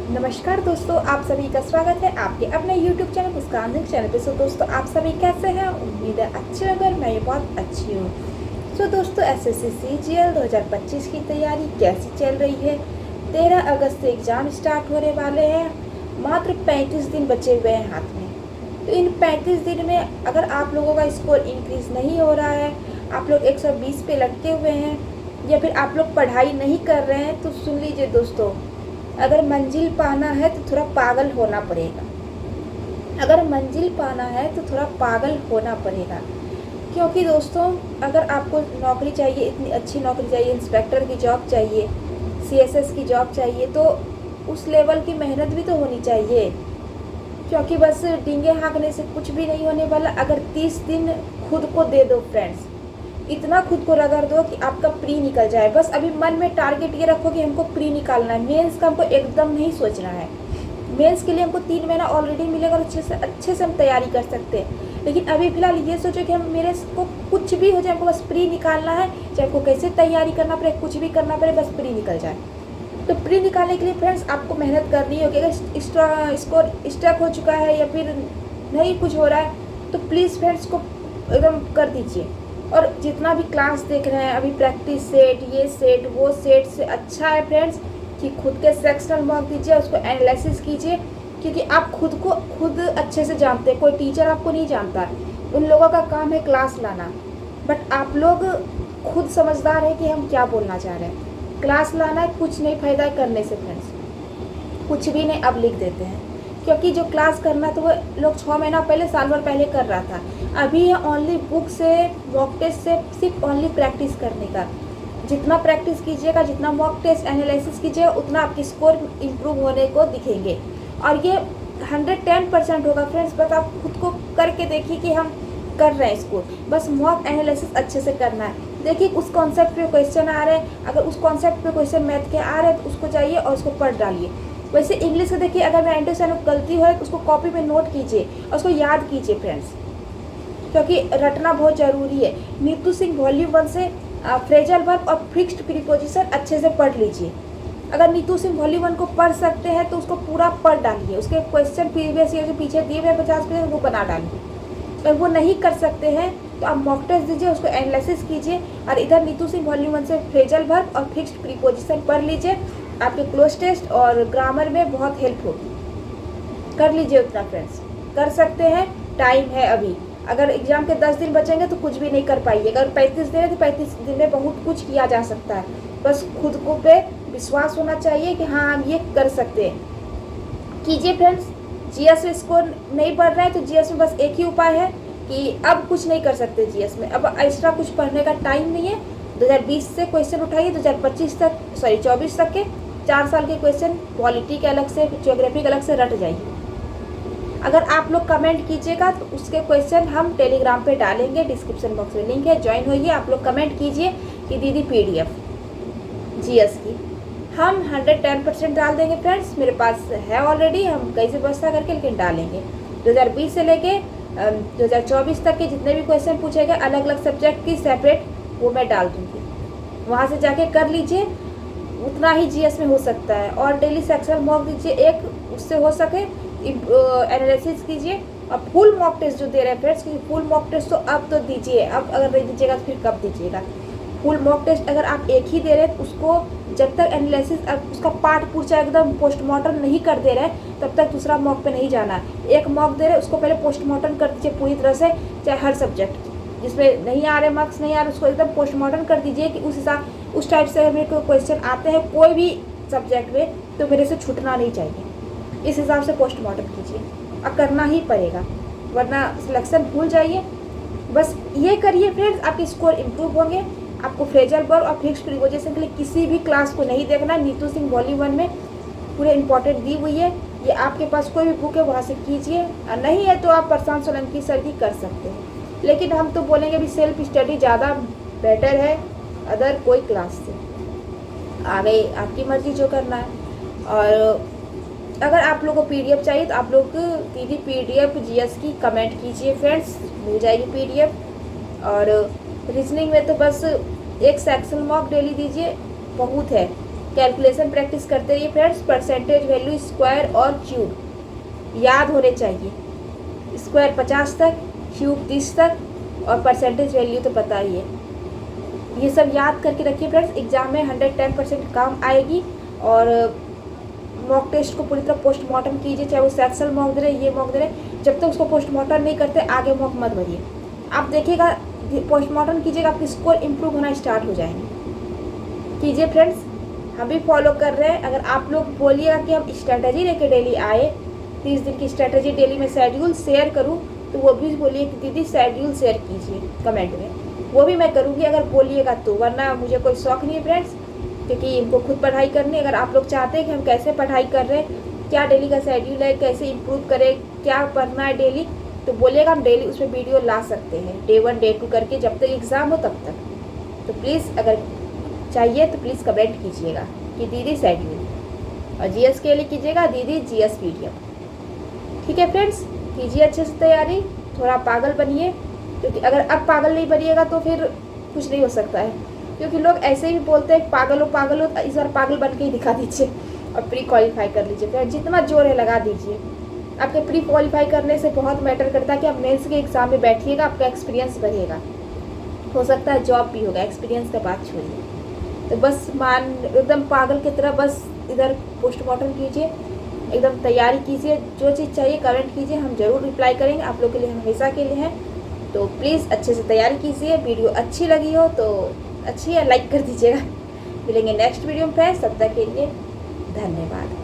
नमस्कार दोस्तों, आप सभी का स्वागत है आपके अपने YouTube चैनल मुस्कान सिंह चैनल पे। दोस्तों, आप सभी कैसे हैं? उम्मीद है अच्छे होंगे और मैं ये बहुत अच्छी हूँ। दोस्तों, एसएससी CGL 2025 की तैयारी कैसी चल रही है? 13 अगस्त से एग्ज़ाम स्टार्ट होने वाले हैं। मात्र 35 दिन बचे हुए हैं हाथ में। तो इन 35 दिन में अगर आप लोगों का स्कोर इंक्रीज़ नहीं हो रहा है, आप लोग 120 पे लटके हुए हैं या फिर आप लोग पढ़ाई नहीं कर रहे हैं, तो सुन लीजिए दोस्तों, अगर मंजिल पाना है तो थोड़ा पागल होना पड़ेगा। अगर मंजिल पाना है तो थोड़ा पागल होना पड़ेगा। क्योंकि दोस्तों, अगर आपको नौकरी चाहिए, इतनी अच्छी नौकरी चाहिए, इंस्पेक्टर की जॉब चाहिए, CSS की जॉब चाहिए, तो उस लेवल की मेहनत भी तो होनी चाहिए। क्योंकि बस डींगे हाँकने से कुछ भी नहीं होने वाला। अगर 30 दिन खुद को दे दो फ्रेंड्स, इतना खुद को रगड़ दो कि आपका प्री निकल जाए। बस अभी मन में टारगेट ये रखो कि हमको प्री निकालना है। मेंस का हमको एकदम नहीं सोचना है। मेंस के लिए हमको 3 महीना ऑलरेडी मिलेगा और अच्छे से हम तैयारी कर सकते हैं। लेकिन अभी फिलहाल ये सोचो कि हम मेरे को कुछ भी हो जाए, हमको बस प्री निकालना है। चाहे आपको कैसे तैयारी करना पड़े, कुछ भी करना पड़े, बस प्री निकल जाए। तो प्री निकालने के लिए फ्रेंड्स आपको मेहनत करनी होगी। अगर स्कोर स्टक हो चुका है या फिर नहीं कुछ हो रहा है, तो प्लीज़ फ्रेंड्स को एकदम कर दीजिए। और जितना भी क्लास देख रहे हैं अभी, प्रैक्टिस सेट, ये सेट, वो सेट से अच्छा है फ्रेंड्स कि खुद के सेक्शनल मॉक दीजिए, उसको एनालिसिस कीजिए। क्योंकि आप खुद को खुद अच्छे से जानते हैं, कोई टीचर आपको नहीं जानता। उन लोगों का काम है क्लास लाना, बट आप लोग खुद समझदार हैं कि हम क्या बोलना चाह रहे हैं। क्लास लाना है, कुछ नहीं फ़ायदा करने से फ्रेंड्स, कुछ भी नहीं। अब लिख देते हैं, क्योंकि जो क्लास करना तो वो लोग 6 महीना पहले, साल भर पहले कर रहा था। अभी है ओनली बुक से, मॉक टेस्ट से, सिर्फ ओनली प्रैक्टिस करने का। जितना प्रैक्टिस कीजिएगा, जितना मॉक टेस्ट एनालिसिस कीजिएगा, उतना आपके स्कोर इम्प्रूव होने को दिखेंगे। और ये 110% होगा फ्रेंड्स। बस आप खुद को करके देखिए कि हम कर रहे हैं इसको। बस मॉक एनालिसिस अच्छे से करना है। देखिए उस कॉन्सेप्ट पे क्वेश्चन आ रहे हैं, अगर उस कॉन्सेप्ट पे क्वेश्चन मैथ के आ रहे हैं तो उसको जाइए और उसको पढ़ डालिए। वैसे इंग्लिश से देखिए, अगर मैं एंटो में गलती हो तो उसको कॉपी में नोट कीजिए और उसको याद कीजिए फ्रेंड्स, क्योंकि रटना बहुत ज़रूरी है। नीतू सिंह वॉल्यूम 1 से फ्रेजल वर्ब और फिक्स्ड प्रीपोजिशन अच्छे से पढ़ लीजिए। अगर नीतू सिंह वॉल्यूम 1 को पढ़ सकते हैं तो उसको पूरा पढ़ डालिए। उसके क्वेश्चन प्रीवियस ईयर के पीछे दिए हुए 50% वो बना डालिए। अगर वो नहीं कर सकते हैं तो आप मॉक टेस्ट दीजिए, उसको एनालिसिस कीजिए और इधर नीतू सिंह वॉल्यूम 1 से फ्रेजल वर्ब और फिक्स्ड प्रीपोजिशन पढ़ लीजिए। आपके क्लोज टेस्ट और ग्रामर में बहुत हेल्प होगी। कर लीजिए उतना फ्रेंड्स, कर सकते हैं, टाइम है अभी। अगर एग्ज़ाम के 10 दिन बचेंगे तो कुछ भी नहीं कर पाइए। अगर 35 दिन है तो 35 दिन में बहुत कुछ किया जा सकता है। बस खुद को पे विश्वास होना चाहिए कि हाँ, हम ये कर सकते हैं। कीजिए फ्रेंड्स। GS में स्कोर नहीं बढ़ रहा है तो GS में बस एक ही उपाय है कि अब कुछ नहीं कर सकते GS में। अब एक्स्ट्रा कुछ पढ़ने का टाइम नहीं है। 2020 से क्वेश्चन उठाइए, 2025 तक, 24 तक के 4 साल के क्वेश्चन, पॉलिटी के अलग से, ज्योग्राफी के अलग से रट जाइए। अगर आप लोग कमेंट कीजिएगा तो उसके क्वेश्चन हम टेलीग्राम पे डालेंगे, डिस्क्रिप्शन बॉक्स में लिंक है, ज्वाइन होइए। आप लोग कमेंट कीजिए कि दीदी PDF GS की हम 110% डाल देंगे फ्रेंड्स। मेरे पास है ऑलरेडी, हम कैसे व्यवस्था करके लेकिन डालेंगे। 2020 से लेके 2024 तक के जितने भी क्वेश्चन पूछे गए अलग अलग सब्जेक्ट की सेपरेट, वो मैं डाल दूँगी। वहाँ से जाके कर लीजिए, उतना ही GS में हो सकता है। और डेली सेक्शनल मॉक दीजिए, एक उससे हो सके एनालिसिस कीजिए। और फुल मॉक टेस्ट जो दे रहे हैं फ्रेंड्स, क्योंकि फुल मॉक टेस्ट तो अब तो दीजिए, अब अगर नहीं दीजिएगा तो फिर कब दीजिएगा। फुल मॉक टेस्ट अगर आप एक ही दे रहे हैं तो उसको जब तक एनालिसिस, अब उसका पार्ट पूछा एकदम पोस्टमार्टम नहीं कर दे रहे तब तक दूसरा मॉक पे नहीं जाना। एक मॉक दे रहे उसको पहले पोस्टमार्टम कर दीजिए पूरी तरह से। चाहे हर सब्जेक्ट जिसमें नहीं आ रहे, मार्क्स नहीं आ रहे, उसको एकदम पोस्टमार्टम कर दीजिए कि उस हिसाब, उस टाइप से मेरे को क्वेश्चन आते हैं कोई भी सब्जेक्ट में तो मेरे से छूटना नहीं चाहिए। इस हिसाब से पोस्टमार्टम कीजिए, अब करना ही पड़ेगा वरना सिलेक्शन भूल जाइए। बस ये करिए फ्रेंड्स, आपके स्कोर इम्प्रूव होंगे। आपको फ्रेजल वर्ब और फिक्स्ड प्रीपोजिशन के लिए किसी भी क्लास को नहीं देखना। नीतू सिंह वॉल्यूम 1 में पूरे इंपॉर्टेंट दी हुई है। ये आपके पास कोई भी बुक है वहाँ से कीजिए, और नहीं है तो आप प्रशांत सोलंकी सर की कर सकते हैं। लेकिन हम तो बोलेंगे भी सेल्फ स्टडी ज़्यादा बेटर है अदर कोई क्लास से। आगे आपकी मर्जी जो करना है। और अगर आप लोगों को PDF चाहिए तो आप लोग दीदी PDF GS की कमेंट कीजिए फ्रेंड्स, मिल जाएगी PDF। और रीजनिंग में तो बस एक सेक्शन मॉक डेली दीजिए, बहुत है। कैलकुलेशन प्रैक्टिस करते रहिए फ्रेंड्स। परसेंटेज वैल्यू स्क्वायर और क्यूब याद होने चाहिए। स्क्वायर 50 तक, क्यूब 30 तक और परसेंटेज वैल्यू तो पता ही है। ये सब याद करके रखिए फ्रेंड्स, एग्जाम में 110% काम आएगी। और मॉक टेस्ट को पूरी तरह पोस्टमार्टम कीजिए, चाहे वो सेक्शनल मॉक दे रहे, ये मॉक दे रहे, जब तक उसको पोस्टमार्टम नहीं करते आगे मॉक मत भरिए। आप देखिएगा, पोस्टमार्टम कीजिएगा, आपकी स्कोर इंप्रूव होना स्टार्ट हो जाएंगे। कीजिए फ्रेंड्स, हम भी फॉलो कर रहे हैं। अगर आप लोग बोलिएगा कि हम स्ट्रैटेजी लेके डेली आए, 30 दिन की स्ट्रैटेजी डेली में शेड्यूल शेयर करूँ, तो वो भी बोलिए कि दीदी शेड्यूल शेयर कीजिए कमेंट में, वो भी मैं करूँगी अगर बोलिएगा तो। वरना मुझे कोई शौक नहीं है फ्रेंड्स, क्योंकि इनको खुद पढ़ाई करनी। अगर आप लोग चाहते हैं कि हम कैसे पढ़ाई कर रहे हैं, क्या डेली का शेड्यूल है, कैसे इम्प्रूव करें, क्या पढ़ना है डेली, तो बोलिएगा, हम डेली उसमें वीडियो ला सकते हैं, डे 1 डे 2 करके, जब तक एग्ज़ाम हो तब तक। तो प्लीज़ अगर चाहिए तो प्लीज़ कमेंट कीजिएगा कि दीदी शेड्यूल, और जीएस के लिए कीजिएगा दीदी जीएस वीडियो। ठीक है फ्रेंड्स, कीजिए अच्छे से तैयारी, थोड़ा पागल बनिए, क्योंकि अगर अब पागल नहीं बनिएगा तो फिर कुछ नहीं हो सकता है। क्योंकि लोग ऐसे ही बोलते हैं पागल हो, तो इस बार पागल बन के ही दिखा दीजिए और प्री क्वालिफाई कर लीजिए। फिर जितना जोर है लगा दीजिए। आपके प्री क्वालिफाई करने से बहुत मैटर करता है कि आप मेंस के एग्ज़ाम में बैठिएगा, आपका एक्सपीरियंस बढ़ेगा, हो सकता है जॉब भी होगा। एक्सपीरियंस का बात छोड़िए। तो बस एकदम पागल की तरह बस इधर पोस्टमार्टम कीजिए, एकदम तैयारी कीजिए, जो चीज़ चाहिए कमेंट कीजिए, हम ज़रूर रिप्लाई करेंगे। आप लोग के लिए, हमेशा के लिए हैं। तो प्लीज़ अच्छे से तैयारी कीजिए। वीडियो अच्छी लगी हो तो अच्छी है, लाइक कर दीजिएगा। मिलेंगे नेक्स्ट वीडियो में फ्रेंड्स, तब तक के लिए धन्यवाद।